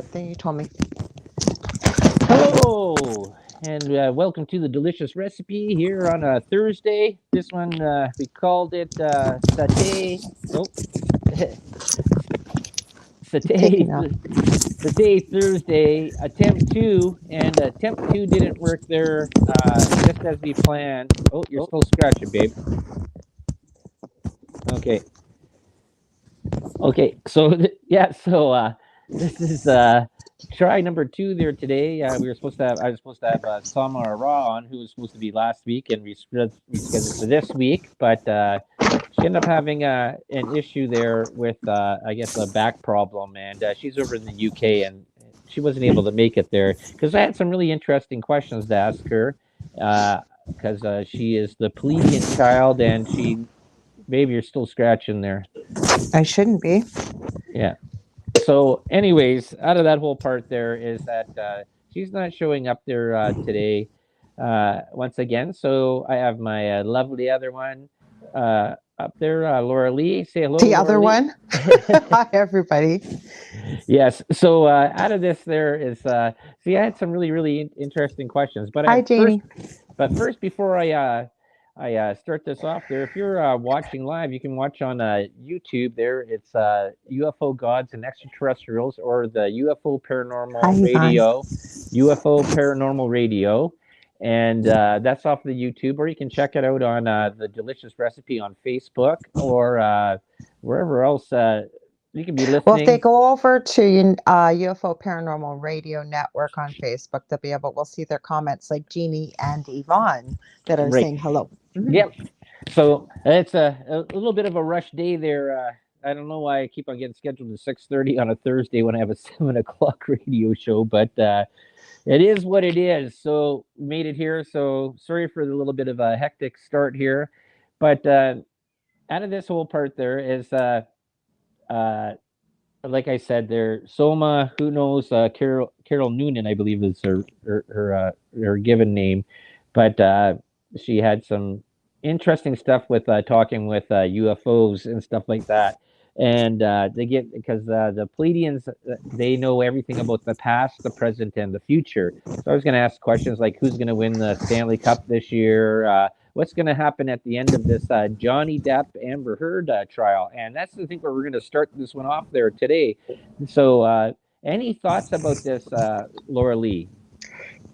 Thing you told me. Hello, and welcome to the delicious recipe here on a Thursday. This one we called it satay. Oh, Taking satay, up. satay Thursday. Attempt 2, and attempt 2 didn't work there. Just as we planned. Oh, you're still scratching, babe. Okay, okay. So yeah, this is try number 2 there today. We were supposed to have I was supposed to have Sama Arah on, who was supposed to be last week, and we rescheduled for this week, but she ended up having an issue there with I guess a back problem, and she's over in the UK, and she wasn't able to make it there because I had some really interesting questions to ask her. Because she is the plebeian child, and she maybe you're still scratching there. I shouldn't be. Yeah. So, anyways, out of that whole part, there is that she's not showing up there today once again. So I have my lovely other one up there, Laura Lee. Say hello, The Laura other Lee. one. Hi, everybody. Yes. So out of this, there is. See, I had some really interesting questions, but Hi, at first, Janie. before I start this off there, if you're watching live, you can watch on YouTube there. It's UFO Gods and Extraterrestrials, or the Hi, Yvonne. UFO Paranormal Radio. And that's off the YouTube, or you can check it out on the Delicious Recipe on Facebook, or wherever else you can be Well, if they listening. go over to UFO Paranormal Radio Network on Facebook, they'll be able. We'll see their comments, like Jeannie and Yvonne, that are Right. saying hello. Mhm. Yep. So it's a little bit of a rush day there. I don't know why I keep on getting scheduled at 6:30 on a Thursday when I have a 7 o'clock radio show, but it is what it is. So made it here. So sorry for the little bit of a hectic start here, but out of this whole part there is uh, like I said, there Soma. Who knows? Carol Noonan, I believe, is her given name, but she had some interesting stuff with talking with UFOs and stuff like that. And they get because the Pleiadians, they know everything about the past, the present, and the future. So I was going to ask questions like who's going to win the Stanley Cup this year. What's going to happen at the end of this Johnny Depp Amber Heard trial? And that's the thing where we're going to start this one off there today. So, any thoughts about this, Laura Lee?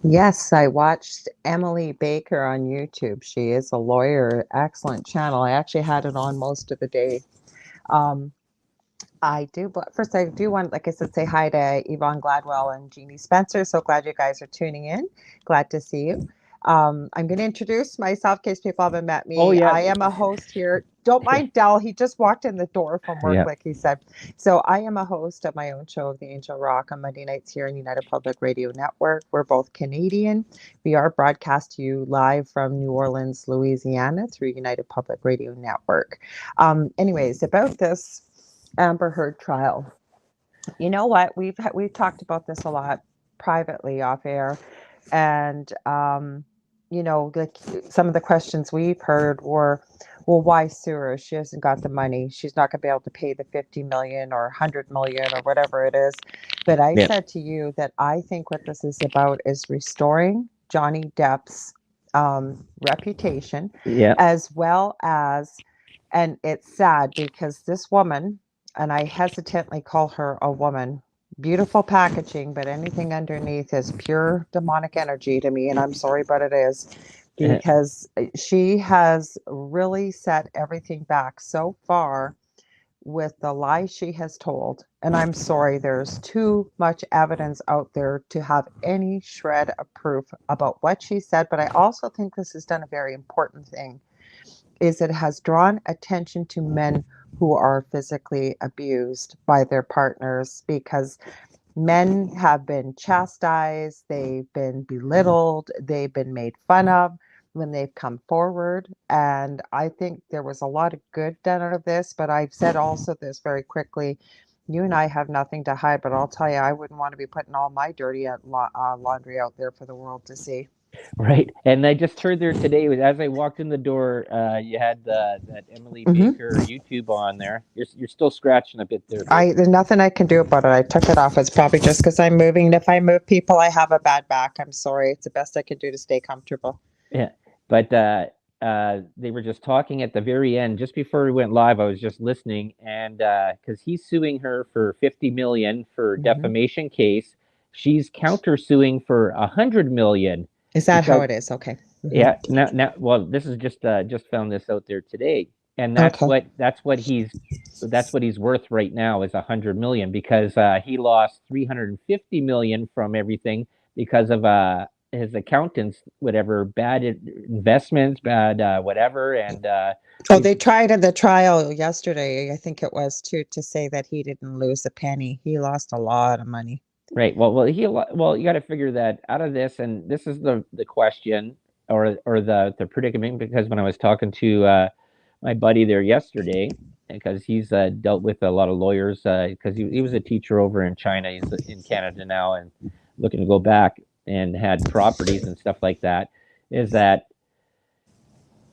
Yes, I watched Emily Baker on YouTube. She is a lawyer. Excellent channel. I actually had it on most of the day. Um, I do, but first I do want, like I said, say hi to Yvonne Gladwell and Jeannie Spencer. So glad you guys are tuning in. Glad to see you. I'm going to introduce myself in case people haven't met Oh me. yeah, I am a host here. Don't mind Dell. He just walked in the door from work, yeah. like he said. So I am a host of my own show, The Angel Rock, on Monday nights here on United Public Radio Network. We're both Canadian. We are broadcast to you live from New Orleans, Louisiana through United Public Radio Network. Anyways, about this Amber Heard trial. You know what? We've talked about this a lot privately off air, and like some of the questions we've heard were, well, why sue her? She hasn't got the money. She's not going to be able to pay the 50 million or 100 million or whatever it is. But I Yeah. said to you that I think what this is about is restoring Johnny Depp's reputation, Yeah. as well as, and it's sad because this woman, and I hesitantly call her a woman. Beautiful packaging, but anything underneath is pure demonic energy to me, and I'm sorry, but it is because she has really set everything back so far with the lies she has told. And I'm sorry, there's too much evidence out there to have any shred of proof about what she said. But I also think this has done a very important thing, is it has drawn attention to men who are physically abused by their partners, because men have been chastised, they've been belittled, they've been made fun of when they've come forward. And I think there was a lot of good done out of this. But I've said also this very quickly, you and I have nothing to hide, but I'll tell you, I wouldn't want to be putting all my dirty laundry out there for the world to see. Right. And I just heard there today, as I walked in the door, you had that Emily Hmm. Baker YouTube on there. You're still scratching a bit there, babe. There's nothing I can do about it. I took it off. It's probably just because I'm moving. And if I move people, I have a bad back. I'm sorry. It's the best I can do to stay comfortable. Yeah. But they were just talking at the very end, just before we went live. I was just listening, and because he's suing her for 50 million for Hmm. defamation case, she's countersuing for 100 million Is that how because it is? Okay. Hmm. yeah, now, well, this is just found this out there today, and Okay. that's what he's worth right now is 100 million because he lost 350 million from everything because of his accountants, whatever bad investments, bad whatever, and Oh, he's they tried at the trial yesterday, I think it was too, to say that he didn't lose a penny. He lost a lot of money. right. Well, you got to figure that out of this, and this is the question or the predicament because when I was talking to my buddy there yesterday, because he's dealt with a lot of lawyers because he was a teacher over in China. He's in Canada now and looking to go back and had properties and stuff like that. Is that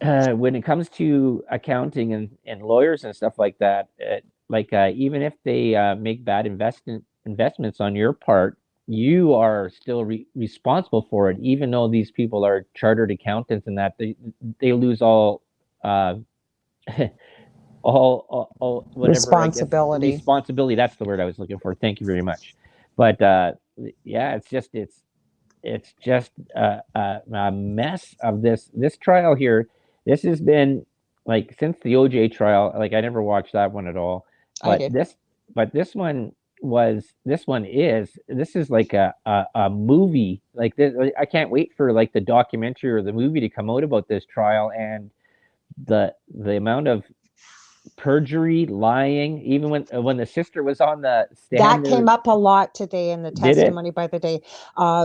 when it comes to accounting and lawyers and stuff like that, even if they make bad investments on your part, you are still responsible for it, even though these people are chartered accountants and that they lose uh, all whatever I guess Responsibility. responsibility. That's the word I was looking for. Thank you very much. But yeah, it's just a mess of this trial here. This has been like since the OJ trial. Like I never watched that one at all, I but did. this is like a movie. Like this, I can't wait for like the documentary or the movie to come out about this trial and the amount of perjury, lying. Even when the sister was on the stand That there, came up a lot today in the did it? testimony by the day.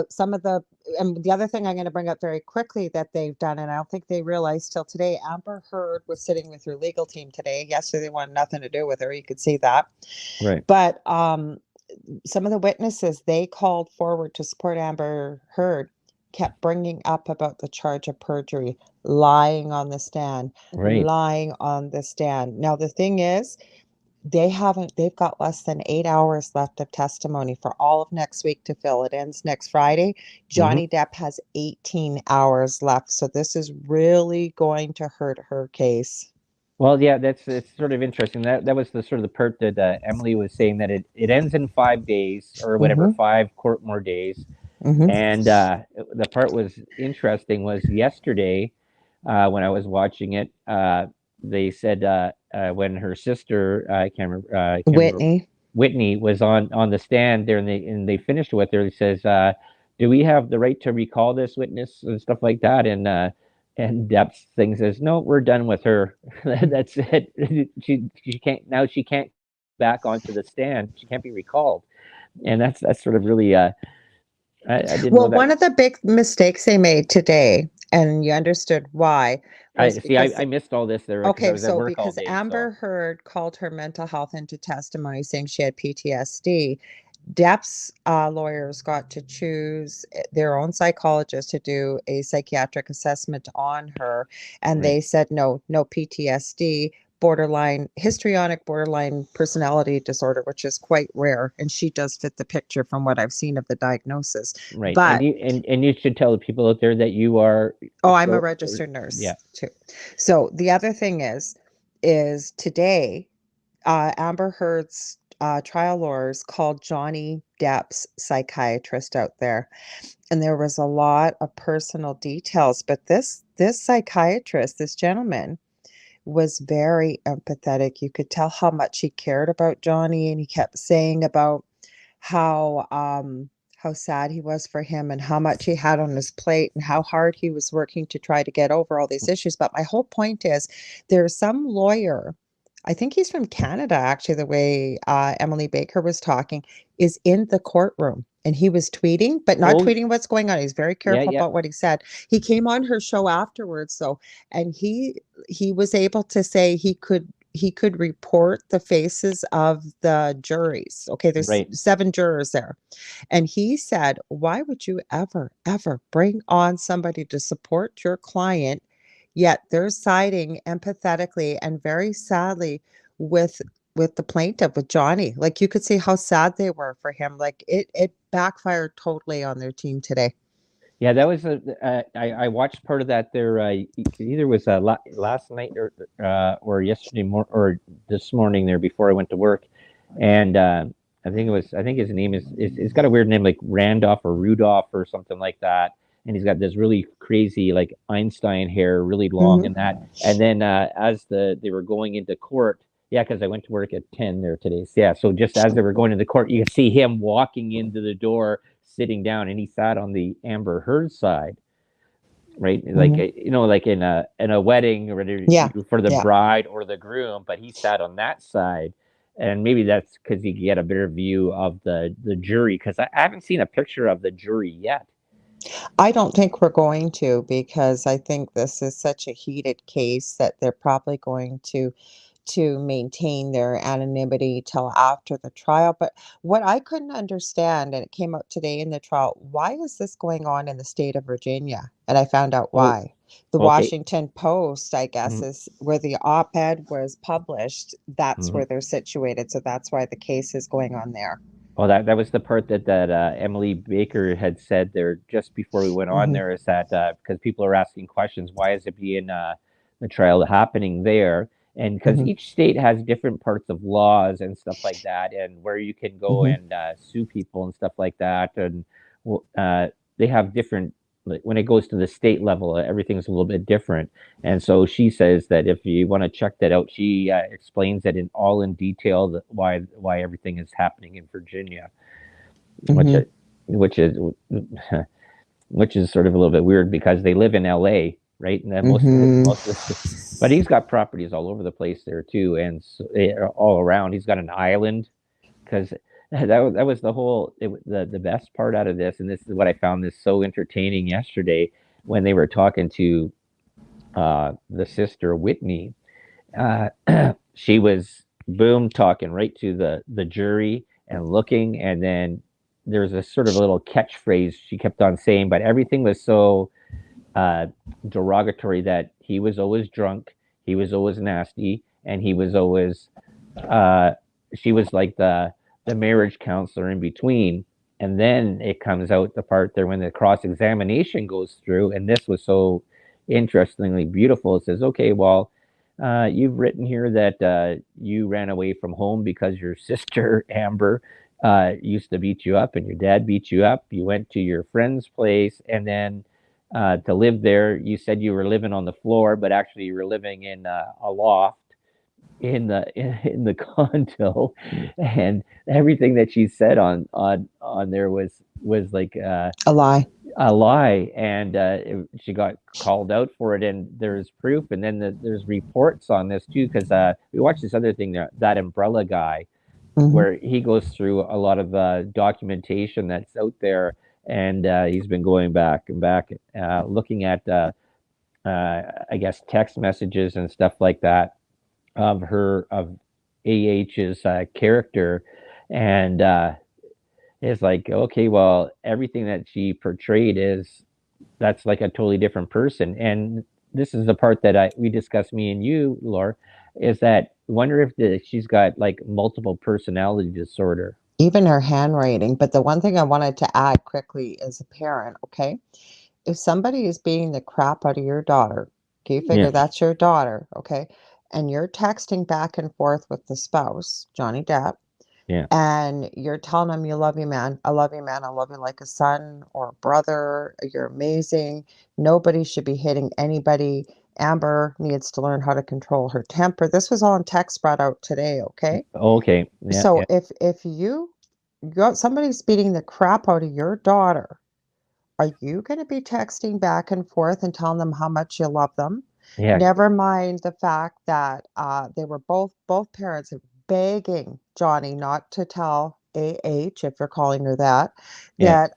Some of the, and the other thing I'm going to bring up very quickly that they've done, and I don't think they realized till today, Amber Heard was sitting with her legal team today. Yesterday, they wanted nothing to do with her. You could see that. Right, But some of the witnesses they called forward to support Amber Heard kept bringing up about the charge of perjury, lying on the stand, right, lying on the stand. Now, the thing is, they've got less than 8 hours left of testimony for all of next week to fill. It ends next Friday. hmm Johnny Depp has 18 hours left. So this is really going to hurt her case. Well, yeah, that's it's sort of interesting. That was the sort of the part that Emily was saying that it ends in 5 days or whatever, Mm-hmm. 5 court more days. Mm-hmm. And the part was interesting was yesterday when I was watching it. They said when her sister, I can't remember, Whitney. Whitney was on the stand there, and they finished with her. He says, "Do we have the right to recall this witness and stuff like that?" And Depp's thing says, "No, we're done with her. That's it. She can't now. She can't back onto the stand. She can't be recalled." And that's sort of really I didn't know Well, that. one of the big mistakes they made today, and you understood why, I was see. because, I missed all this there because I okay, was at so work all because day. So Amber Heard called her mental health into testimony saying she had PTSD, Depp's lawyers got to choose their own psychologist to do a psychiatric assessment on her. And right, they said, no, no PTSD, borderline, histrionic borderline personality disorder, which is quite rare. And she does fit the picture from what I've seen of the diagnosis. right, But and you should tell the people out there that you are oh, I'm a so registered yeah, nurse too. So the other thing is today, Amber Heard's trial lawyers called Johnny Depp's psychiatrist out there, and there was a lot of personal details. But this psychiatrist, this gentleman, was very empathetic. You could tell how much he cared about Johnny, and he kept saying about how how sad he was for him and how much he had on his plate and how hard he was working to try to get over all these issues. But my whole point is there's some lawyer, I think he's from Canada, actually, the way Emily Baker was talking, is in the courtroom. And he was tweeting, but not oh tweeting what's going on. He's very yeah, careful yeah, about what he said. He came on her show afterwards, though, and he was able to say he could he could report the faces of the juries. Okay, there's Right. 7 jurors there. And he said, "Why would you ever, ever bring on somebody to support your client, yet they're siding empathetically and very sadly with the plaintiff, with Johnny?" Like, you could see how sad they were for him. Like, it backfired totally on their team today. Yeah, that was I watched part of that there. Either was last night or yesterday or this morning there before I went to work, and I think his name is it's got a weird name like Randolph or Rudolph or something like that, and he's got this really crazy like Einstein hair, really long Mhm. and that. And then as they were going into court, yeah, because I went to work at 10 there today. So, yeah, so just as they were going into court, you could see him walking into the door, sitting down, and he sat on the Amber Heard side, right? Like Mhm. like in a wedding or Yeah. for the Yeah. bride or the groom, but he sat on that side. And maybe that's because he could get a better view of the jury. Because I haven't seen a picture of the jury yet. I don't think we're going to, because I think this is such a heated case that they're probably going to maintain their anonymity till after the trial. But what I couldn't understand, and it came out today in the trial, why is this going on in the state of Virginia? And I found out Oh, why. The okay. Washington Post, I guess, Mhm. is where the op-ed was published. That's Mhm. where they're situated. So that's why the case is going on there. Well, that was the part that Emily Baker had said there just before we went on. Hmm. There is that because people are asking questions, why is it being the trial happening there? And because Hmm. each state has different parts of laws and stuff like that, and where you can go Hmm. and sue people and stuff like that, and uh, they have different. Like when it goes to the state level, everything's a little bit different. And so she says that if you want to check that out, she explains it in all in detail why everything is happening in Virginia, which Hmm. which is which is sort of a little bit weird because they live in L.A., right? And then Hmm. most of the, but he's got properties all over the place there too, and so, all around. He's got an island because that was the whole the best part out of this, and this is what I found this so entertaining yesterday when they were talking to the sister Whitney. uh, she was boom talking right to the jury and looking, and then there's a sort of a little catchphrase she kept on saying, but everything was so uh, derogatory that he was always drunk, he was always nasty, and he was always uh, she was like the marriage counselor in between. And then it comes out the part there when the cross examination goes through, and this was so interestingly beautiful. It says, "Okay, well, you've written here that you ran away from home because your sister Amber used to beat you up, and your dad beat you up. You went to your friend's place, and then to live there, you said you were living on the floor, but actually you were living in a loft in the condo, and everything that she said on there was like A lie. a lie, and she got called out for it, and there's proof, and then there's reports on this too, because we watched this other thing, that umbrella guy, Hmm. where he goes through a lot of documentation that's out there, and he's been going back and back, looking at I guess text messages and stuff like that of AH's character, and it's like, okay, well, everything that she portrayed is that's like a totally different person. And this is the part that we discussed, me and you, Laura, is that wonder if she's got like multiple personality disorder. Even her handwriting. But the one thing I wanted to add quickly as a parent, okay? If somebody is beating the crap out of your daughter, okay, you Yeah, figure that's your daughter, okay? And you're texting back and forth with the spouse, Johnny Depp, yeah, and you're telling him you love you, man. I love you, man. I love you like a son or a brother. You're amazing. Nobody should be hitting anybody. Amber needs to learn how to control her temper. This was all in text brought out today, okay? okay, yeah, So yeah, if you got somebody's beating the crap out of your daughter, are you going to be texting back and forth and telling them how much you love them? yeah, Never mind the fact that they were both parents begging Johnny not to tell AH, if you're calling her that, yeah. that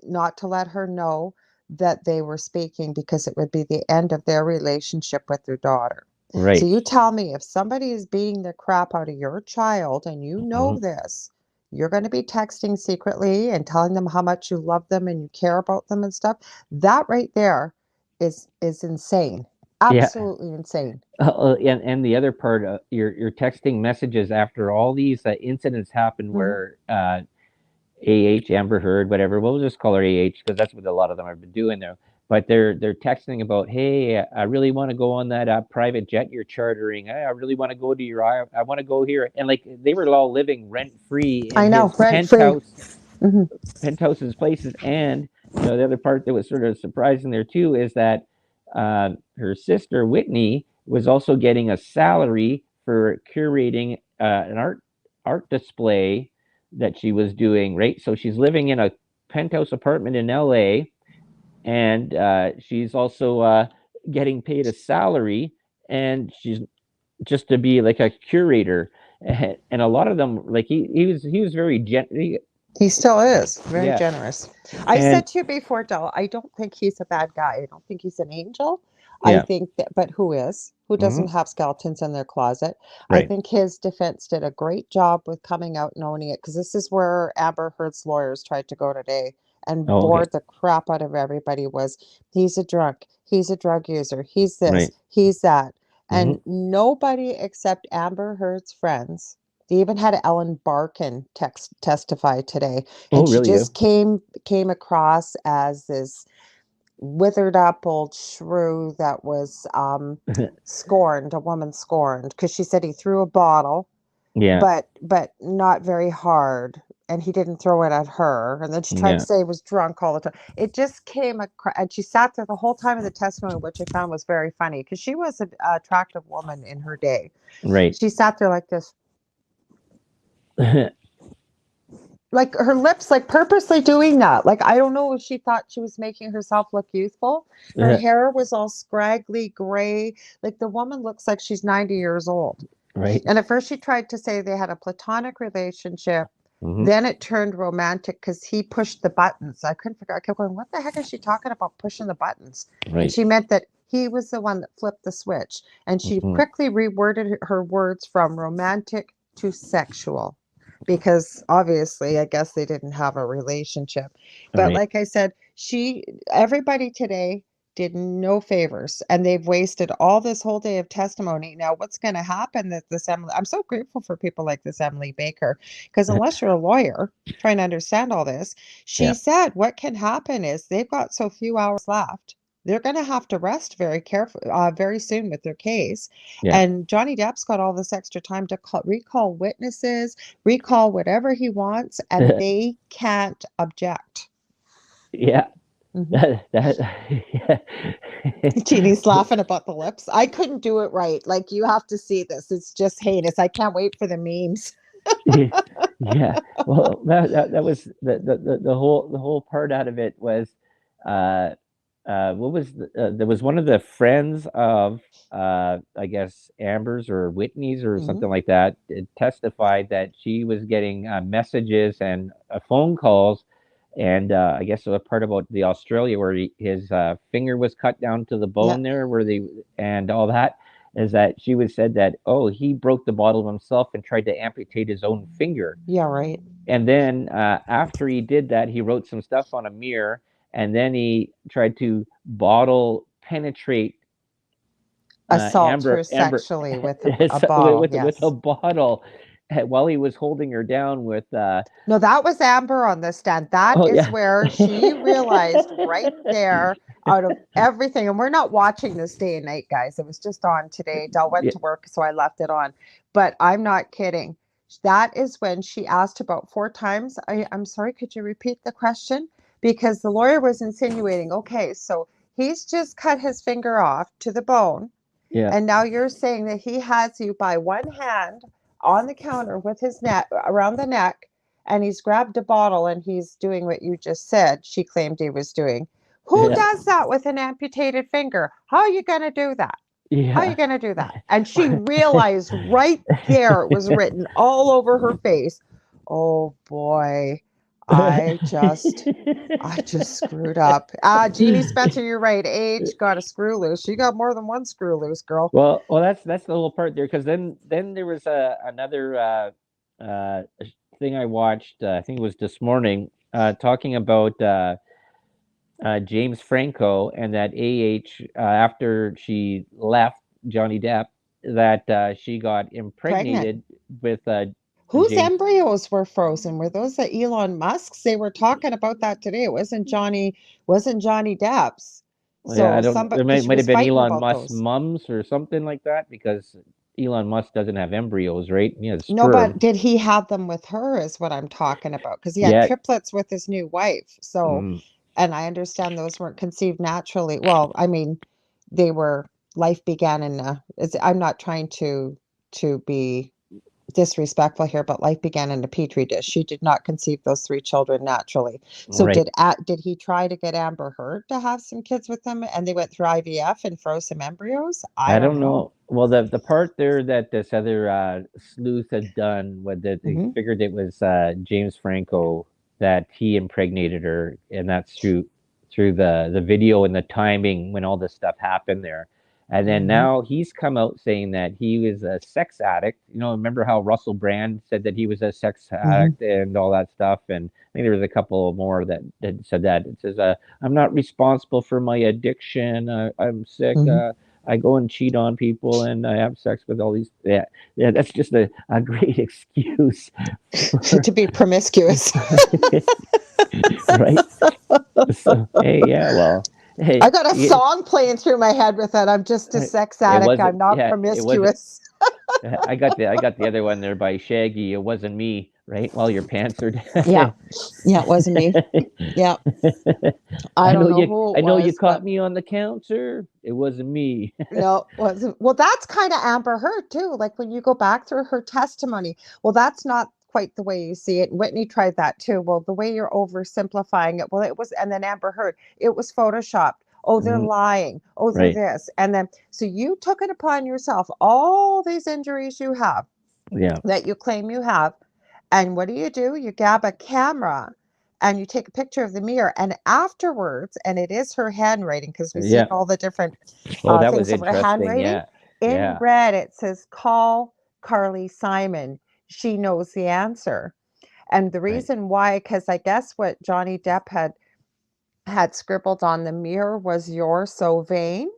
not to let her know that they were speaking because it would be the end of their relationship with their daughter. Right. So you tell me if somebody is beating the crap out of your child and you know Mhm. this, you're going to be texting secretly and telling them how much you love them and you care about them and stuff. That right there is insane. Yeah. Absolutely insane. And the other part, you're texting messages after all these incidents happen Mhm. where AH, Amber Heard, whatever. We'll just call her AH because that's what a lot of them have been doing there. But they're texting about, hey, I really want to go on that private jet you're chartering. Hey, I really want to go to your, I want to go here, and like they were all living rent free in I know, his rent free. Hmm. penthouses places. And the other part that was sort of surprising there too is that her sister Whitney was also getting a salary for curating an art display that she was doing, right? So she's living in a penthouse apartment in LA, and she's also getting paid a salary, and she's just to be like a curator. And a lot of them, like he was very He still is very yeah, generous. I and said to you before, Del, I don't think he's a bad guy. I don't think he's an angel. I yeah, think that, but who is? Who doesn't hmm, have skeletons in their closet? I right, think his defense did a great job with coming out and owning it because this is where Amber Heard's lawyers tried to go today and oh, okay, bored the crap out of everybody was he's a drunk, he's a drug user, he's this, right, he's that. hmm, And nobody except Amber Heard's friends, they even had Ellen Barkin testify today, oh, and she really, yeah, just came across as this withered up old shrew that was scorned, a woman scorned, because she said he threw a bottle, yeah, but not very hard, and he didn't throw it at her. And then she tried to yeah, say he was drunk all the time. It just came across, and she sat there the whole time of the testimony, which I found was very funny because she was an attractive woman in her day. right, She sat there like this, like her lips, like purposely doing that. Like I don't know if she thought she was making herself look youthful. Her hair was all scraggly gray. Like the woman looks like she's 90 years old. right, And at first she tried to say they had a platonic relationship. hmm, Then it turned romantic because he pushed the buttons. I couldn't figure. I kept going, "What the heck is she talking about pushing the buttons?" And right, she meant that he was the one that flipped the switch. And she hmm, quickly reworded her words from romantic to sexual because obviously, I guess they didn't have a relationship. But right, like I said, everybody today did no favors and they've wasted all this whole day of testimony. Now, what's going to happen that this Emily, I'm so grateful for people like this Emily Baker, because unless you're a lawyer trying to understand all this, she yeah, said what can happen is they've got so few hours left. They're going to have to rest very careful, very soon with their case. yeah, And Johnny Depp's got all this extra time to recall witnesses, recall whatever he wants, and they can't object. yeah. Mhm. That yeah. Jeannie's laughing about the lips. I couldn't do it right. Like you have to see this. It's just heinous. I can't wait for the memes. Yeah. Well, that was the whole part out of it was uh what was there was one of the friends of I guess Amber's or Whitney's or Hmm. something like that testified that she was getting messages and phone calls, and I guess a part about the Australia where his finger was cut down to the Yeah. bone there where they and all that is that she was said that, oh, he broke the bottle himself and tried to amputate his own finger. Yeah, right. And then after he did that, he wrote some stuff on a mirror, and then he tried to bottle penetrate Assault her Amber sexually with a bottle. with a Yes. bottle while he was holding her down with No, that was Amber on the stand. That oh is yeah. where she realized right there out of everything. And we're not watching this day and night, guys. It was just on today. Dell went Yeah, to work, so I left it on. But I'm not kidding. That is when she asked about four times. I'm sorry, could you repeat the question? Because the lawyer was insinuating, okay, so he's just cut his finger off to the bone. yeah, And now you're saying that he has you by one hand on the counter with his neck around the neck, and he's grabbed a bottle and he's doing what you just said she claimed he was doing. Who yeah, does that with an amputated finger? How are you going to do that? How are you yeah. going to do that? And she realized right there, it was written all over her face. Oh boy, I just screwed up. Jeannie Spencer, you're right. Age got a screw loose. She got more than one screw loose, girl. Well, that's the little part there, because then there was another uh, thing I watched. I think it was this morning, talking about James Franco, and that after she left Johnny Depp, that she got Pregnant. impregnated with Whose James. embryos were frozen? Were those the Elon Musk's? They were talking about that today. It wasn't Johnny Depp's. Yeah, I So don't. somebody, There because she might was have been fighting Elon about Musk's those. mums or something like that, because Elon Musk doesn't have embryos, right? He has No, but sperm. did he have them with her is what I'm talking about. Because he had Yeah. triplets with his new wife. So, Mm, and I understand those weren't conceived naturally. Well, I mean, they were, life began in I'm not trying to be disrespectful here, but life began in a petri dish. She did not conceive those three children naturally. So right. did he try to get Amber Heard to have some kids with him, and they went through IVF and froze some embryos? I I don't don't know. know. Well, the part there that this other sleuth had done, was that they Hmm. figured it was James Franco, that he impregnated her, and that's through the video and the timing when all this stuff happened there. And then Hmm. now he's come out saying that he was a sex addict. Remember how Russell Brand said that he was a sex Hmm. addict and all that stuff? And I think there was a couple more that said that. It says, "I'm not responsible for my addiction. I'm sick. Hmm. I go and cheat on people, and I have sex with all these." Yeah, yeah. That's just a great excuse for To be promiscuous. right. So hey, yeah, well, I hey, got a song playing through my head with that. I'm just a sex it addict. wasn't. I'm not Yeah, it wasn't. promiscuous. I got the other one there by Shaggy. It wasn't me, right? While your pants are Yeah. down. Yeah, it wasn't me. Yeah. I I don't know know you. who it I know you was, caught but me on the counter. It wasn't me. no, it wasn't. Well, that's kind of Amber Heard too. Like when you go back through her testimony, well, that's not quite the way you see it. Whitney tried that too. Well, the way you're oversimplifying it, well, it was, and then Amber Heard, it was photoshopped. Oh, they're Mhm. lying. Oh, they're Right. this. And then, so you took it upon yourself, all these injuries you have Yeah. that you claim you have. And what do? You grab a camera and you take a picture of the mirror. And afterwards, and it is her handwriting because we see Yeah. all the different Oh, that was things of her interesting. handwriting. Yeah. In Yeah. red, it says, "Call Carly Simon. She knows the answer." And the Right. reason why, because I guess what Johnny Depp had scribbled on the mirror was, "You're so vain."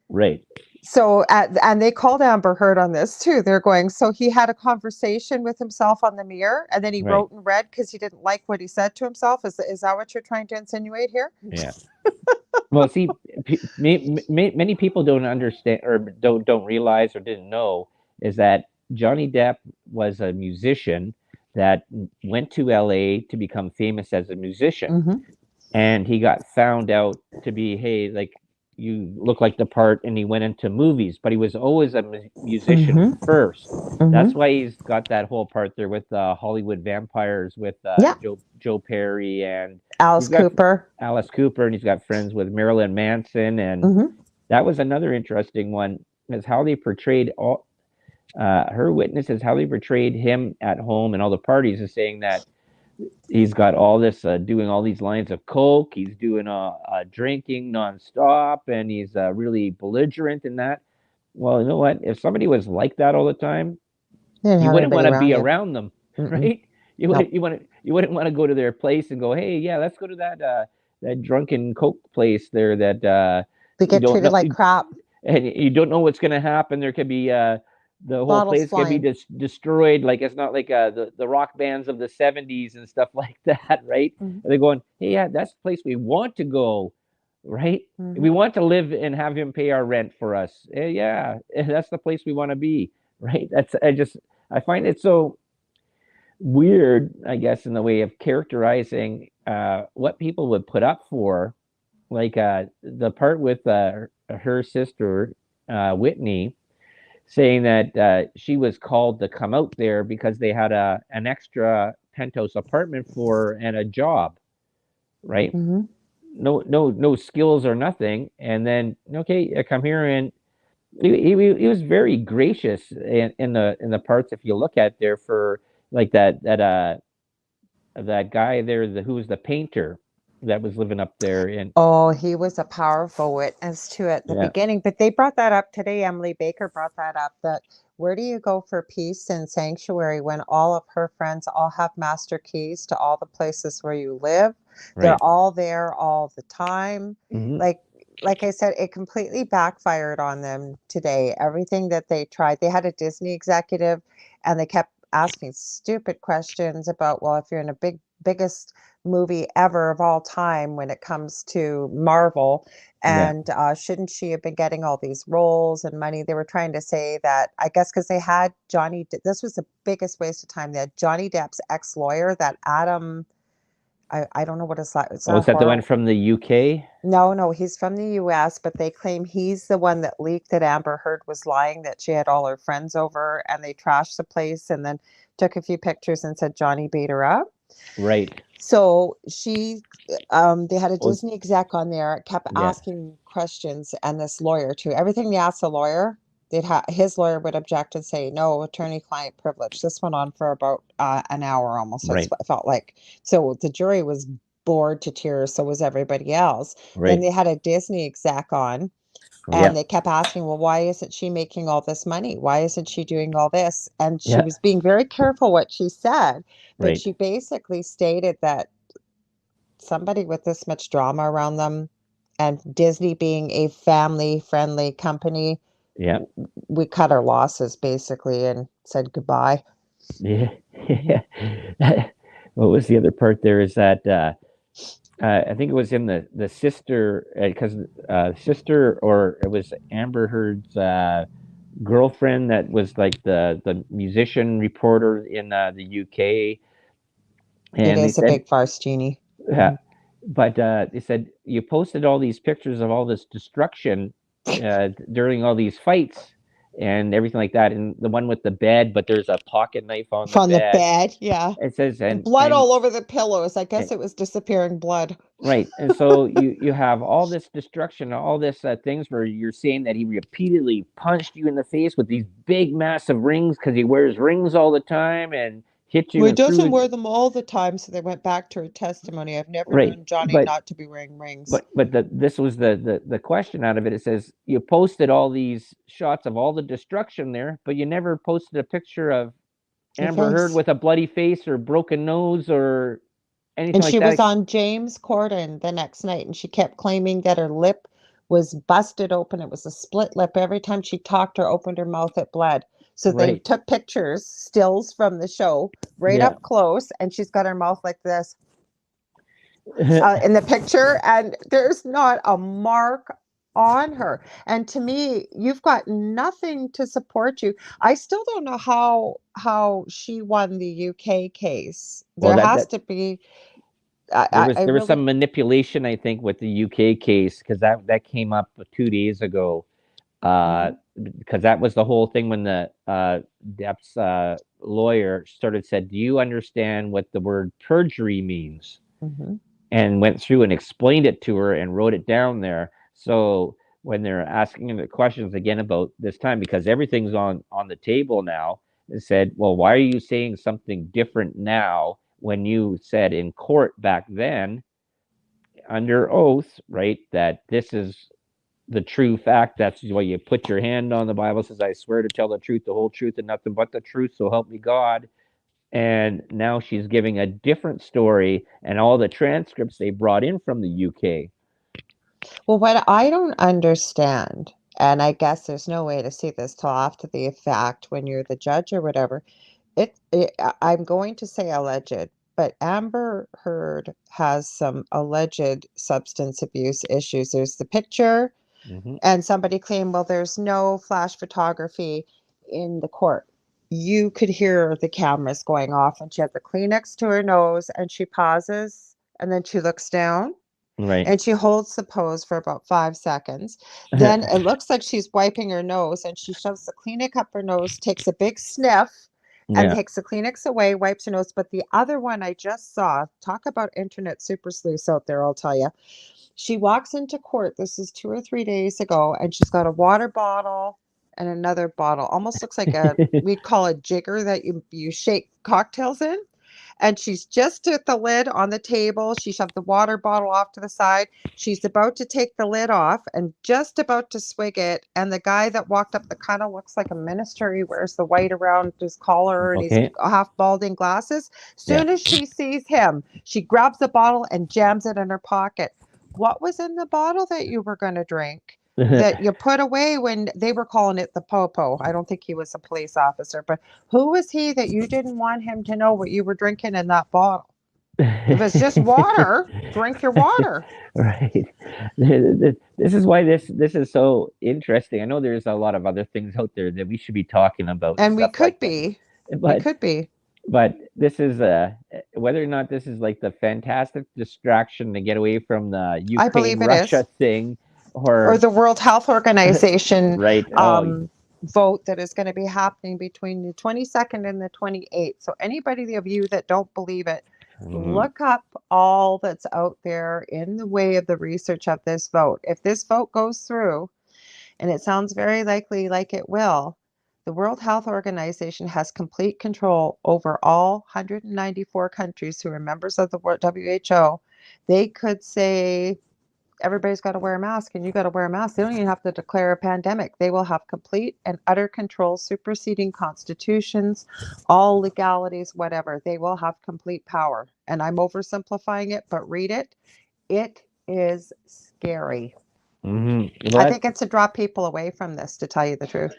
Right. So, and they called Amber Heard on this too. They're going, so he had a conversation with himself on the mirror, and then he Right. wrote in red because he didn't like what he said to himself. Is that what you're trying to insinuate here? Yeah. Well, see, many people don't understand, or don't realize, or didn't know, is that Johnny Depp was a musician that went to LA to become famous as a musician, Mm-hmm. and he got found out to be, hey, like, you look like the part, and he went into movies, but he was always a musician Mm-hmm. first. That's Mm-hmm. why he's got that whole part there with Hollywood vampires, with Yeah. Joe Perry, and Alice he's got Cooper. Alice Cooper, and he's got friends with Marilyn Manson, and Mm-hmm. that was another interesting one, is how they portrayed all her witnesses, how they portrayed him at home and all the parties, is saying that he's got all this, doing all these lines of coke, he's doing drinking nonstop, and he's really belligerent in that. Well, you know what? If somebody was like that all the time, You didn't you have wouldn't anybody want to around be you. around them, Mm-mm. right? You Nope. wouldn't want to go to their place and go, hey, yeah, let's go to that drunken coke place there that They you get don't treated know, like crap. and you don't know what's going to happen. There could be the whole Bottles place could be flying. destroyed. Like, it's not like the rock bands of the '70s and stuff like that, right? Mm-hmm. And they're going, hey, yeah, that's the place we want to go, right? Mm-hmm. We want to live and have him pay our rent for us. Yeah, that's the place we want to be, right? I find it so weird, I guess, in the way of characterizing what people would put up for, like the part with her sister Whitney, saying that she was called to come out there because they had an extra penthouse apartment for her and a job, right? Mm-hmm. No skills or nothing, and then, okay, I come here, and he was very gracious in the parts, if you look at there, for like that that guy there, who was the painter that was living up there in. Oh, he was a powerful witness to it at the Yeah, beginning. But they brought that up today. Emily Baker brought that up, that where do you go for peace and sanctuary when all of her friends all have master keys to all the places where you live? right. They're all there all the time. Hmm. Like like I said, it completely backfired on them today. Everything that they tried, they had a Disney executive and they kept asking stupid questions about, well, if you're in a biggest movie ever of all time when it comes to Marvel. Yeah. And shouldn't she have been getting all these roles and money? They were trying to say that, I guess, because they had this was the biggest waste of time. They had Johnny Depp's ex lawyer, that Adam, I don't know what it's like. It's Oh, not is that the horror. one from the UK? No, no, he's from the US, but they claim he's the one that leaked that Amber Heard was lying, that she had all her friends over and they trashed the place and then took a few pictures and said Johnny beat her up. Right. So they had a Oh, Disney exec on there, kept yeah. asking questions, and this lawyer too. Everything they asked the lawyer, his lawyer would object and say, no, attorney-client privilege. This went on for about an hour almost. That's Right. what it felt like. So the jury was bored to tears, so was everybody else. Then Right. they had a Disney exec on, Yeah. and they kept asking, well, why isn't she making all this money? Why isn't she doing all this? And she Yeah. was being very careful what she said, but Right. she basically stated that somebody with this much drama around them and Disney being a family friendly company, Yeah. we cut our losses basically and said goodbye. Yeah. Mhm. What was the other part there? Is that I think it was in the sister, because sister, or it was Amber Heard's girlfriend that was like the musician reporter in the UK, It and they is a said, big farce, Jeannie. yeah, Mhm. but they said you posted all these pictures of all this destruction during all these fights and everything like that, and the one with the bed, but there's a pocket knife on the From the bed. bed, yeah. It says, And blood all over the pillows. I guess it was disappearing blood. right, and so you have all this destruction, all this things where you're saying that he repeatedly punched you in the face with these big, massive rings because he wears rings all the time and hit Well, you he and threw doesn't his. wear them all the time, so they went back to her testimony. I've never Right, known Johnny but not to be wearing rings. this was the question out of it. It says you posted all these shots of all the destruction there, but you never posted a picture of Her Amber Heard face. with a bloody face or broken nose or anything And like she was that. on James Corden the next night, and she kept claiming that her lip was busted open. It was a split lip. Every time she talked or opened her mouth, it bled. So they Right. took pictures, stills from the show, right Yeah. up close, and she's got her mouth like this in the picture, and there's not a mark on her. And to me, you've got nothing to support you. I still don't know how she won the UK case. Well, There has to be. I there was really. some manipulation, I think, with the UK case, because that came up 2 days ago. Uh, Mhm, because that was the whole thing when the Depp's lawyer started said, "Do you understand what the word perjury means?" mhm. And went through and explained it to her and wrote it down there. So when they're asking him the questions again about this time, because everything's on the table now, it said, "Well, why are you saying something different now when you said in court back then under oath, right, that this is the true fact? That's why you put your hand on the Bible, says, I swear to tell the truth, the whole truth, and nothing but the truth, so help me God." And now she's giving a different story, and all the transcripts they brought in from the UK. Well, what I don't understand, and I guess there's no way to see this till after the fact when you're the judge or whatever. I'm going to say alleged, but Amber Heard has some alleged substance abuse issues. There's the picture, Mm-hmm. and somebody claimed, well, there's no flash photography in the court. You could hear the cameras going off, and she had the Kleenex to her nose, and she pauses, and then she looks down Right. and she holds the pose for about 5 seconds. Then it looks like she's wiping her nose, and she shoves the Kleenex up her nose, takes a big sniff, and Yeah. takes the Kleenex away, wipes her nose. But the other one I just saw, talk about internet super sleuths out there, I'll tell you. She walks into court, this is 2 or 3 days ago, and she's got a water bottle and another bottle. Almost looks like a, we'd call a jigger that you shake cocktails in. and she's just at the lid on the table. She shoved the water bottle off to the side. She's about to take the lid off and just about to swig it. And the guy that walked up that kind of looks like a minister, he wears the white around his collar and he's Okay. half balding glasses. Yeah. Soon as she sees him, she grabs the bottle and jams it in her pocket. What was in the bottle that you were going to drink? That you put away when they were calling it the popo. I don't think he was a police officer, but who was he that you didn't want him to know what you were drinking in that bottle? If it's just water, drink your water. Right. This is why this is so interesting. I know there's a lot of other things out there that we should be talking about and And we stuff like could that. be. We But could be. this is whether or not this is like the fantastic distraction to get away from the I Ukraine believe it is. Russia thing, Or or the World Health Organization right. Oh, vote that is going to be happening between the 22nd and the 28th. So anybody of you that don't believe it, mhm. look up all that's out there in the way of the research of this vote. If this vote goes through, and it sounds very likely like it will, the World Health Organization has complete control over all 194 countries who are members of the WHO. They could say everybody's got to wear a mask and you got to wear a mask. They don't even have to declare a pandemic. They will have complete and utter control, superseding constitutions, all legalities, whatever. They will have complete power. And I'm oversimplifying it, but read it. It is scary. Well, I think it's to draw people away from this, to tell you the truth.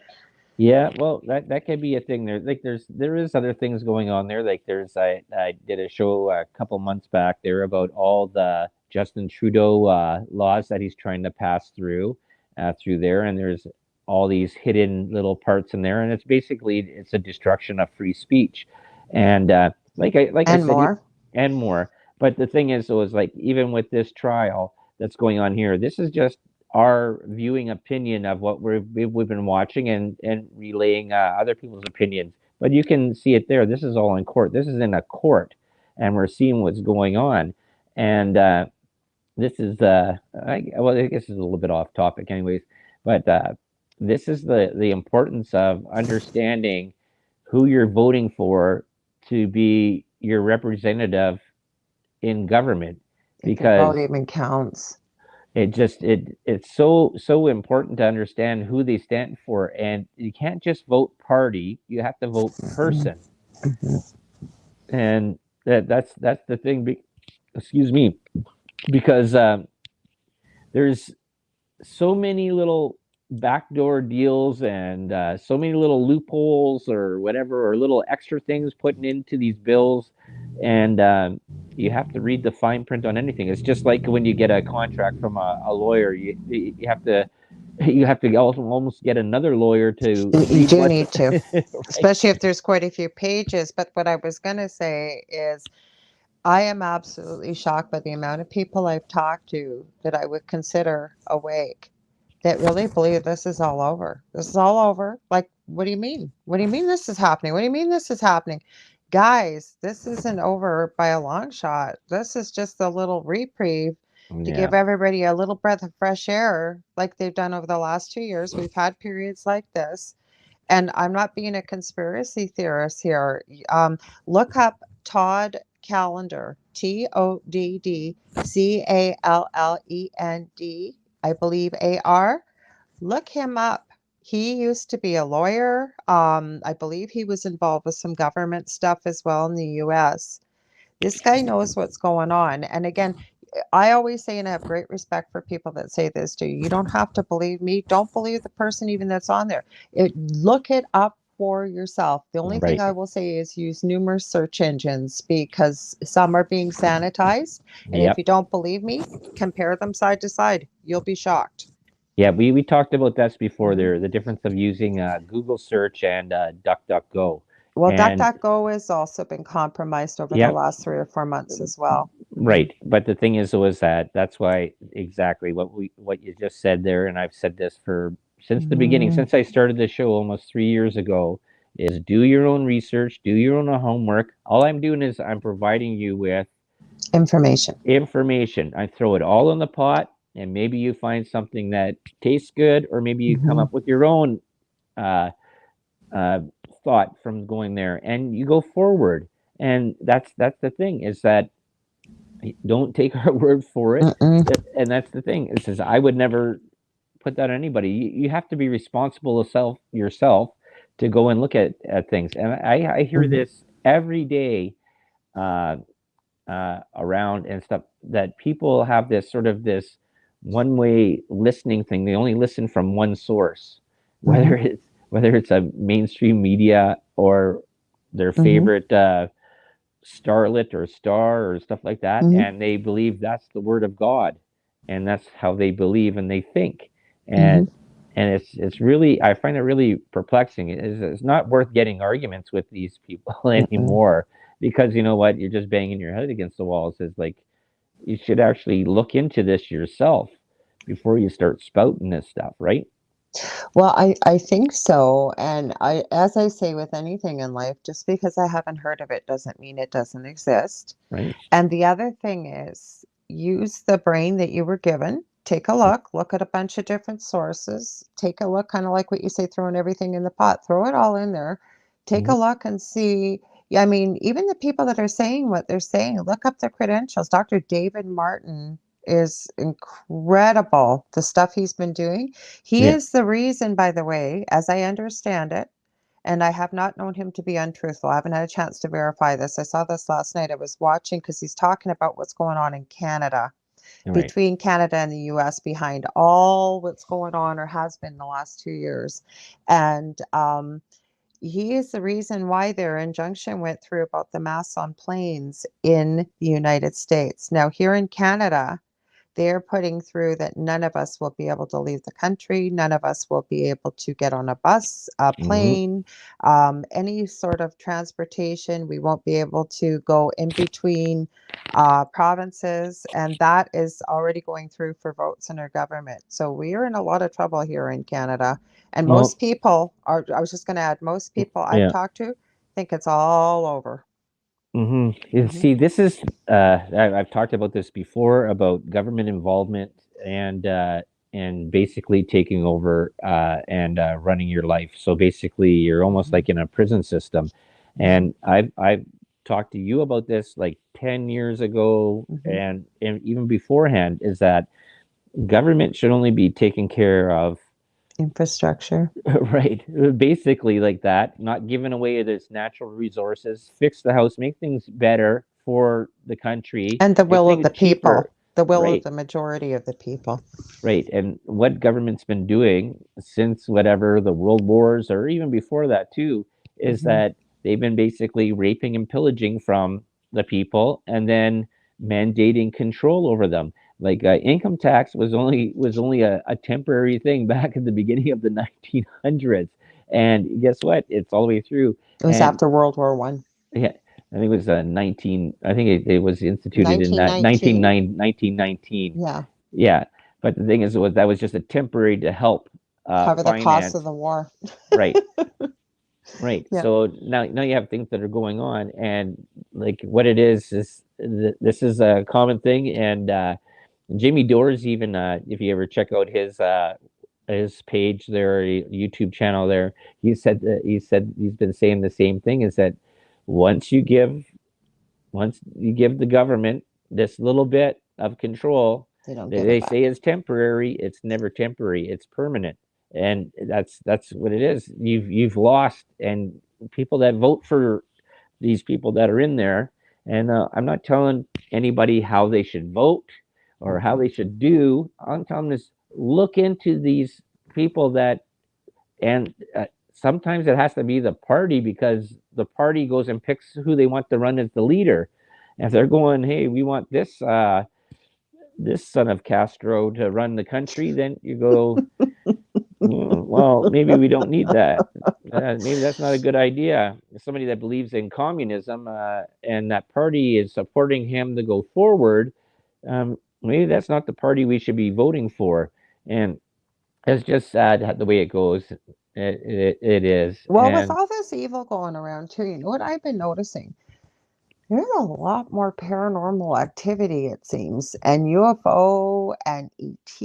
yeah, well, that could be a thing. There is other things going on there. Like I did a show a couple months back there about all the Justin Trudeau laws that he's trying to pass through there, and there's all these hidden little parts in there, and it's a destruction of free speech, and like I And said, more. and more. But the thing is, was like even with this trial that's going on here, this is just our viewing opinion of what we've been watching and relaying other people's opinions. But you can see it there. This is all in court. This is in a court, and we're seeing what's going on. And this is I guess it's a little bit off topic, anyways. But this is the importance of understanding who you're voting for to be your representative in government, If your vote because even counts. it's so important to understand who they stand for, and you can't just vote party, you have to vote person. And that's the thing, excuse me, because there's so many little backdoor deals and so many little loopholes or whatever, or little extra things putting into these bills, and you have to read the fine print on anything. It's just like when you get a contract from a lawyer, you have to almost get another lawyer to You read do what need to, right. especially if there's quite a few pages. But what I was going to say is, I am absolutely shocked by the amount of people I've talked to that I would consider awake that really believe this is all over. This is all over. Like, what do you mean? What do you mean this is happening? What do you mean this is happening? Guys, this isn't over by a long shot. This is just a little reprieve to Yeah. give everybody a little breath of fresh air, like they've done over the last 2 years. We've had periods like this. And I'm not being a conspiracy theorist here. Look up Todd Callender, Toddcallend, I believe AR. Look him up. He used to be a lawyer. I believe he was involved with some government stuff as well in the US. This guy knows what's going on. And again, I always say, and I have great respect for people that say this to you. You don't have to believe me. Don't believe the person even that's on there. Look it up for yourself. The only thing Right. I will say is use numerous search engines because some are being sanitized. And if Yep. you don't believe me, compare them side to side. You'll be shocked. Yeah, we talked about this before Mhm. there, the difference of using Google search and DuckDuckGo. Well, And DuckDuckGo has also been compromised over the yeah, last 3 or 4 months as well. right. But the thing is, was that that's why exactly what you just said there, and I've said this for since the beginning, Mhm. since I started the show almost 3 years ago, is do your own research, do your own homework. All I'm doing is I'm providing you with Information. information. I throw it all in the pot, and maybe you find something that tastes good, or maybe you come Mhm. up with your own uh, uh, thought from going there, and you go forward. And that's the thing, is that don't take our word for it. Mm-mm, And that's the thing. It says I would never put that on anybody. You have to be responsible of self yourself to go and look at things. And I hear mhm, this every day, uh, around and stuff, that people have this sort of this one way listening thing. They only listen from one source, mhm, whether it's a mainstream media or their mhm, favorite starlet or star or stuff like that, mhm, and they believe that's the word of God, and that's how they believe and they think. mhm, And it's really, I find it really perplexing. It's not worth getting arguments with these people mm-mm. anymore, because you know what, you're just banging your head against the wall. It says, like, you should actually look into this yourself before you start spouting this stuff, right? Well, I think so. And as I say with anything in life, just because I haven't heard of it doesn't mean it doesn't exist. Right. And the other thing is use the brain that you were given. Take a look at a bunch of different sources. Take a look, kind of like what you say, throwing everything in the pot, throw it all in there. Take Mm-hmm. a look and see. Yeah, I mean, even the people that are saying what they're saying, look up their credentials. Dr. David Martin is incredible, the stuff he's been doing. He Yeah. is the reason, by the way, as I understand it, and I have not known him to be untruthful. I haven't had a chance to verify this. I saw this last night. I was watching because he's talking about what's going on in Canada, All right. between Canada and the US, behind all what's going on or has been the last 2 years. And he is the reason why their injunction went through about the masks on planes in the United States. Now, here in Canada, they're putting through that none of us will be able to leave the country. None of us will be able to get on a bus, a Mm-hmm. plane, any sort of transportation. We won't be able to go in between provinces. And that is already going through for votes in our government. So we are in a lot of trouble here in Canada. And Well, most people are, I was just going to add, most people I've yeah. talked to think it's all over. Mm-hmm. Hmm. See, this is I've talked about this before, about government involvement and basically taking over and running your life. So basically, you're almost Hmm. like in a prison system. Hmm. And I've talked to you about this like 10 years ago, Hmm. and even beforehand. Is that government should only be taking care of Infrastructure. right, basically like that, not giving away its natural resources, fix the house, make things better for the country, And the make will of things the cheaper. people, the will of Right, the majority of the people. right. And what government's been doing since whatever the world wars, or even before that too, is Mhm. that they've been basically raping and pillaging from the people, and then mandating control over them. Like income tax was only a temporary thing back in the beginning of the 1900s, and guess what, it's all the way through. It was And after World War One. yeah, I think it was 19. I think it was instituted in that 1919. 1919. Yeah. Yeah, but the thing is, was that was just a temporary to help Cover the costs of finance. the war. Right, right. Yeah. So now you have things that are going on, and like what it is this is a common thing. And Jamie Doors, even if you ever check out his page there, YouTube channel there, he said he's been saying the same thing, is that once you give once you give the government this little bit of control, They don't they, get it they say back. is temporary, it's never temporary, it's permanent. And that's what it is. You've lost. And people that vote for these people that are in there, and I'm not telling anybody how they should vote or how Mhm. they should do. I'm telling them is look into these people that, and sometimes it has to be the party, because the party goes and picks who they want to run as the leader. And if they're going, hey, we want this son of Castro to run the country, then you go, well, maybe we don't need that. Maybe that's not a good idea. Somebody that believes in communism, and that party is supporting him to go forward, maybe that's not the party we should be voting for. And it's just sad the way it goes. It is. Well, with And all this evil going around too, you know what I've been noticing? There's a lot more paranormal activity, it seems, and UFO and ET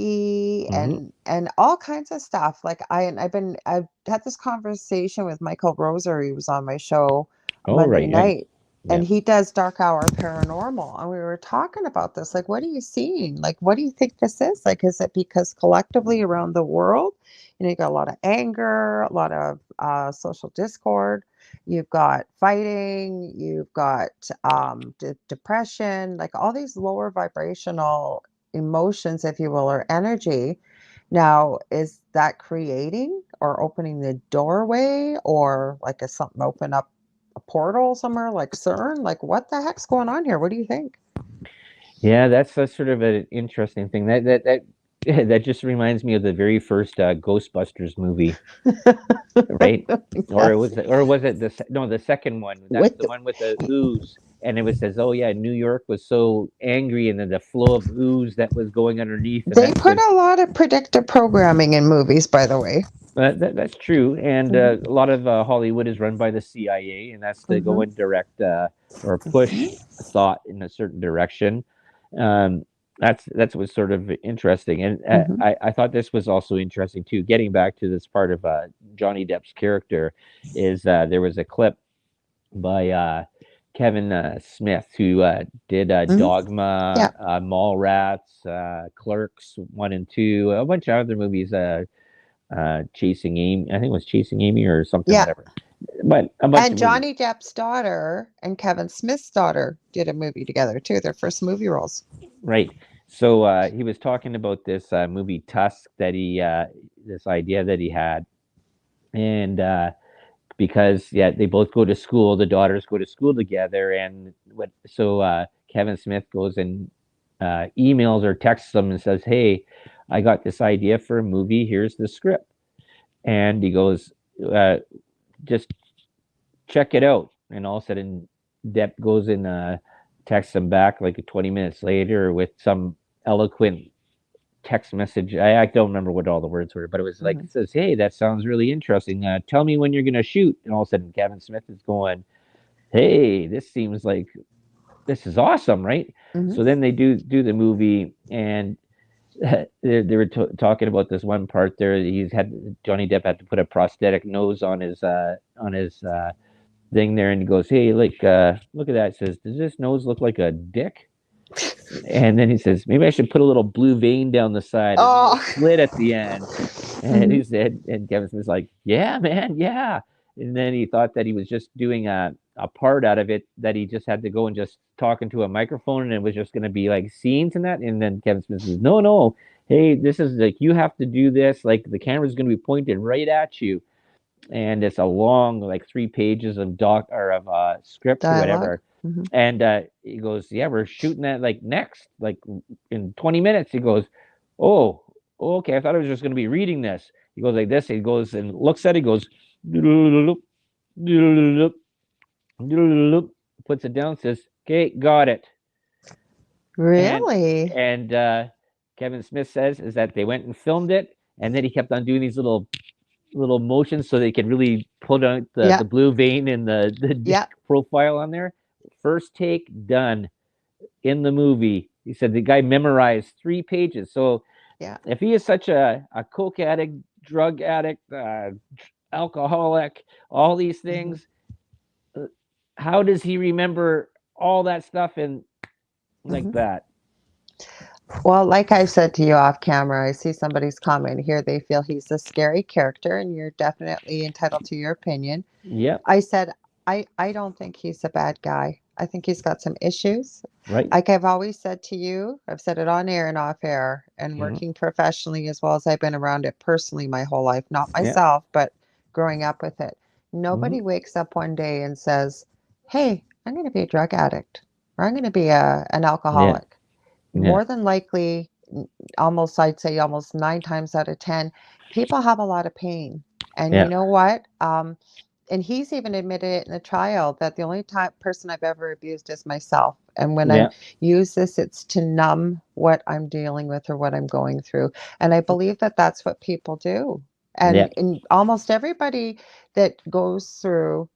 mhm. and all kinds of stuff. Like I've had this conversation with Michael Roser. He was on my show Oh, Monday right. night. Yeah. and he does dark hour paranormal, and we were talking about this, like, what are you seeing, like, what do you think this is, like, is it because collectively around the world, you got a lot of anger, a lot of social discord, you've got fighting, you've got depression, like all these lower vibrational emotions, if you will, or energy. Now, is that creating or opening the doorway, or like is something open up a portal somewhere like CERN? Like, what the heck's going on here? What do you think? Yeah, that's a sort of an interesting thing. That just reminds me of the very first Ghostbusters movie, right? Yes. Or was it no, the second one? That's With the one with the ooze, and it was says, oh yeah, New York was so angry, and then the flow of ooze that was going underneath, and they that's put the a lot of predictive programming in movies, by the way. that's true, and Hmm. a lot of Hollywood is run by the CIA, and that's to go Hmm. and direct or push Hmm. thought in a certain direction. Um, that's what's sort of interesting, and Hmm. I thought this was also interesting too. Getting back to this part of Johnny Depp's character, is there was a clip by Kevin Smith who did Hmm. Dogma, Yeah. Mallrats, Clerks 1 and 2, a bunch of other movies. Chasing Amy. I think it was Chasing Amy or something, Yeah. whatever. But a bunch And of movies, Johnny Depp's daughter and Kevin Smith's daughter did a movie together too, their first movie roles. right? So he was talking about this movie Tusk that this idea that he had, and because yeah, they both go to school, the daughters go to school together, and what? So Kevin Smith goes and emails or texts them and says, "Hey, I got this idea for a movie. Here's the script," and he goes, "Just check it out." And all of a sudden, Depp goes and texts him back like 20 minutes later with some eloquent text message. I don't remember what all the words were, but it was like, Hmm. it says, "Hey, that sounds really interesting. Tell me when you're going to shoot." And all of a sudden, Kevin Smith is going, "Hey, this seems like this is awesome, right?" Hmm. So then they do the movie, and they were talking about this one part there. He's had Johnny Depp had to put a prosthetic nose on his thing there, and he goes, "Hey, like, look at that." It says, "Does this nose look like a dick?" And then he says, "Maybe I should put a little blue vein down the side and a little Oh. slit at the end." And Hmm. he said, and Kevin Smith's like, "Yeah, man, yeah." And then he thought that he was just doing a part out of it, that he just had to go and just talk into a microphone, and it was just going to be like scenes and that. And then Kevin Smith says, "No, no, hey, this is like, you have to do this. Like, the camera's going to be pointed right at you." And it's a long, like, 3 pages of doc or of script or Dialogue. whatever. Hmm. And he goes, "Yeah, we're shooting that like next, like in 20 minutes." He goes, "Oh, okay. I thought I was just going to be reading this." He goes like this. He goes and looks at it. He goes, "Doodle-doodle-doop, doodle-doodle-doop, doodle-doodle-doop," puts it down, says, "Okay, got it." And Really? and Kevin Smith says is that they went and filmed it, and then he kept on doing these little motions so they could really put out the Yeah. blue vein and the Yeah. dick profile on there. First take done in the movie. He said the guy memorized 3 pages. So Yeah. if he is such a coke addict, drug addict, alcoholic, all these Hmm. things, uh, how does he remember all that stuff in like Hmm. that? Well, like I said to you off camera, I see somebody's comment here. They feel he's a scary character, and you're definitely entitled to your opinion. Yep. I said, I don't think he's a bad guy. I think he's got some issues. Right. Like I've always said to you, I've said it on air and off air, and Mm-hmm. working professionally as well as I've been around it personally my whole life, not Yeah. myself, but growing up with it. Mm-hmm. Nobody wakes up one day and says, "Hey, I'm going to be a drug addict, or I'm going to be an Yeah. alcoholic." Yeah. More than likely, almost, I'd say almost 9 times out of 10, people have a lot of pain. And you Yeah. know what? And he's even admitted it in the trial that the only person I've ever abused is myself. And when I Yeah. use this, it's to numb what I'm dealing with or what I'm going through. And I believe that that's what people do. Yeah. And in almost everybody that goes through,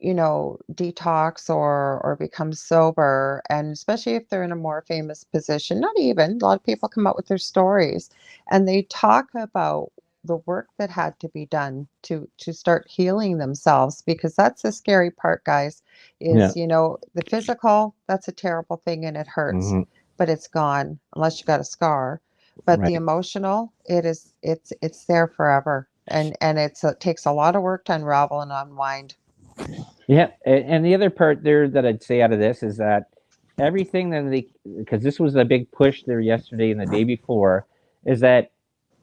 detox or become sober, and especially if they're in a more famous position, not even, a lot of people come out with their stories and they talk about the work that had to be done to start healing themselves, because that's the scary part, guys, Yeah. is, the physical, that's a terrible thing and it hurts, Hmm. but it's gone unless you got a scar. But the Right. emotional, it's there forever. And it takes a lot of work to unravel and unwind. Yeah. And the other part there that I'd say out of this is that everything that because this was a big push there yesterday and the day before, is that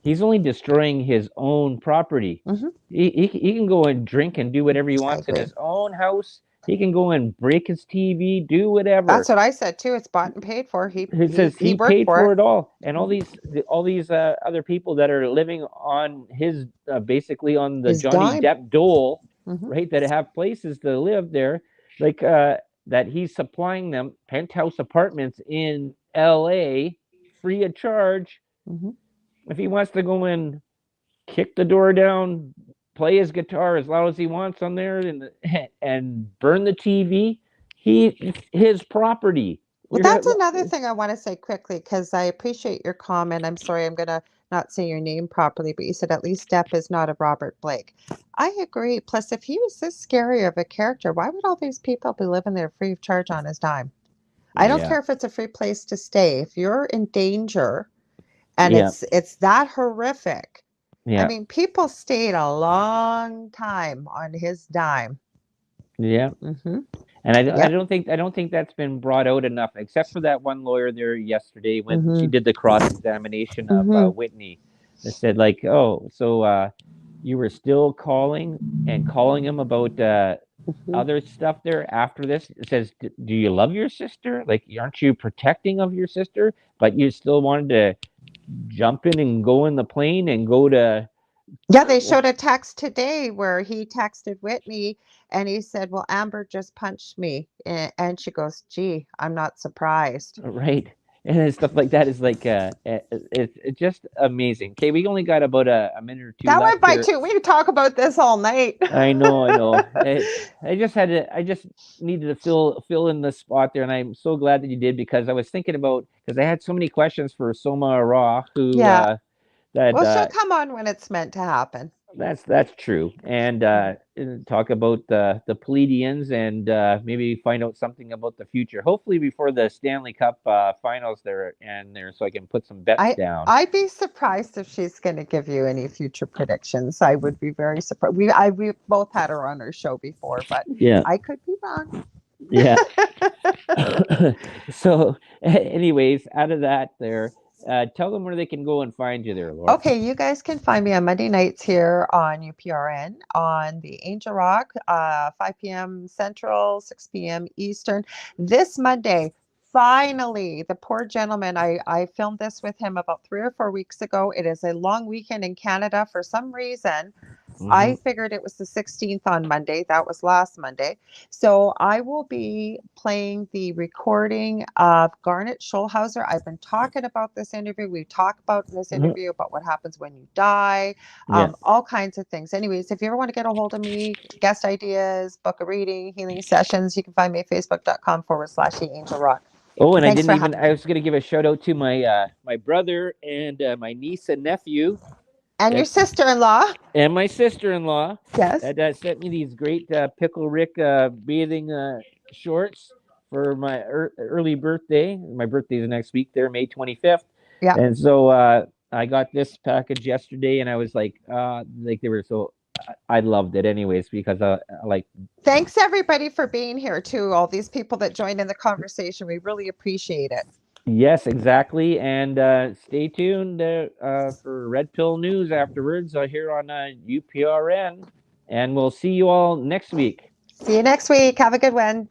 he's only destroying his own property. Hmm. He can go and drink and do whatever he I wants in agree. his own house. He can go and break his TV, do whatever. That's what I said too. It's bought and paid for. He He he says he he worked paid for for it. it all, and Mhm. all these other people that are living on his basically on the His Johnny dime. Depp dole, Hmm. right? That have places to live there, like that he's supplying them penthouse apartments in L.A. free of charge. Hmm. If he wants to go and kick the door down, play his guitar as loud as he wants on there, and burn the TV, his property. Well, You're that's not. another thing I want to say quickly, because I appreciate your comment. I'm sorry, I'm gonna not say your name properly, but you said at least Depp is not a Robert Blake. I agree. Plus, if he was this scary of a character, why would all these people be living there free of charge on his dime? I don't Yeah. care if it's a free place to stay. If you're in danger and Yeah. it's that horrific. I Yeah. mean, people stayed a long time on his dime. Yeah. Hmm. And Yep. I don't think that's been brought out enough, except for that one lawyer there yesterday when she Hmm. did the cross examination of Hmm. Whitney. They said like, oh, so you were still calling and calling him about Hmm. other stuff there after this. It says, do you love your sister? Like, aren't you protecting of your sister? But you still wanted to jump in and go in the plane and go to. Yeah, they showed a text today where he texted Whitney and he said, "Well, Amber just punched me." And she goes, "Gee, I'm not surprised." Right. And stuff like that is like it's just amazing. Okay, we only got about a minute or two That left went by here. too. We could talk about this all night. I know. I just had to. I just needed to fill in the spot there, and I'm so glad that you did because I was thinking about because I had so many questions for Soma ARah, who Yeah. that Well, she'll come on when it's meant to happen. that's true, and talk about the Pleiadians and maybe find out something about the future. Hopefully before the Stanley Cup finals there, so I can put some bets I down. I'd be surprised if she's going to give you any future predictions. I would be very surprised. We both had her on our show before, but Yeah, I could be wrong. yeah. So, anyways, out of that, tell them where they can go and find you there, Laura. Okay, you guys can find me on Monday nights here on UPRN on the Angel Rock, 5 p.m. Central, 6 p.m. Eastern. This Monday, finally, the poor gentleman, I filmed this with him about 3 or 4 weeks ago. It is a long weekend in Canada for some reason. Hmm. I figured it was the 16th on Monday. That was last Monday. So I will be playing the recording of Garnet Scholhauser. I've been talking about this interview. We talk about in this interview about what happens when you die, Yeah. all kinds of things. Anyways, if you ever want to get a hold of me, guest ideas, book a reading, healing sessions, you can find me at facebook.com/the Angel Rock. Oh, and I Thanks didn't for even. having I me. was going to give a shout out to my brother and my niece and nephew And your that sister-in-law. and my sister-in-law Yes. that sent me these great Pickle Rick bathing shorts for my early birthday. My birthday is next week. There, May 25th, Yeah. and so I got this package yesterday, and I was like they were so. I loved it, anyways, because like Thanks everybody for being here too. All these people that joined in the conversation. We really appreciate it. yes, exactly, and stay tuned for Red Pill News afterwards here on UPRN, and we'll see you all next week. See you next week. Have a good one.